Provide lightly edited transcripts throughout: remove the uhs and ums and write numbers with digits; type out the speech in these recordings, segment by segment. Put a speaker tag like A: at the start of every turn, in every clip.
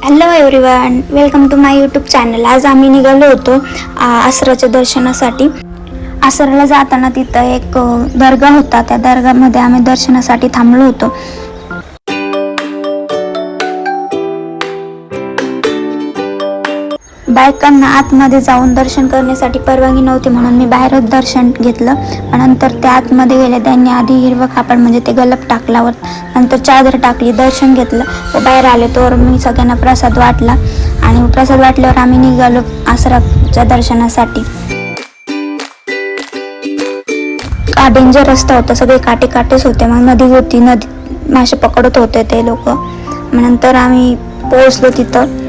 A: Hello everyone, welcome to my YouTube channel. आज आम्ही निघालो होतो आसराच्या दर्शनासाठी. आसराला जाताना तिथं एक दर्गा होता. त्या दर्गामध्ये आम्ही दर्शनासाठी थांबलो होतो. बायकांना आतमध्ये जाऊन दर्शन करण्यासाठी परवानगी नव्हती, म्हणून मी बाहेरच दर्शन घेतलं. नंतर त्या आतमध्ये गेले. त्यांनी आधी हिरवं कापड म्हणजे ते गलप टाकल्यावर नंतर चादर टाकली, दर्शन घेतलं व बाहेर आले. तर मी सगळ्यांना प्रसाद वाटला आणि प्रसाद वाटल्यावर आम्ही निघालो आसराच्या दर्शनासाठी. डेंजर रस्ता होता, सगळे काटेच होते. मग नदी होती, नदी मासे पकडत होते ते लोक. नंतर आम्ही पोहोचलो तिथं.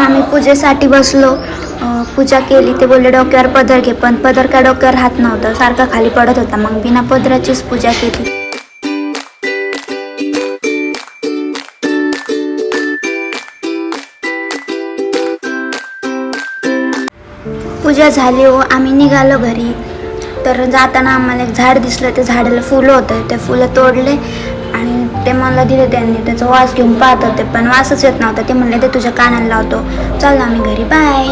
A: आम्ही पूजेसाठी बसलो, पूजा केली. ते बोलले डोक्यावर पदर घे, पण पदर काय डोक्यावर राहत नव्हता, सारखा खाली पडत होता. मग बिना पदराचीच पूजा केली. पूजा झाली व आम्ही निघालो घरी. तर जाताना आम्हाला एक झाड दिसलं. त्या झाडाला फुलं होतं. ते फुलं तोडले आणि ते मला दिले त्यांनी. त्याचा वास घेऊन पाहत होते, पण वासच येत नव्हता. ते म्हणले ते तुझ्या कानाला लावतो. चल आम्ही घरी, बाय.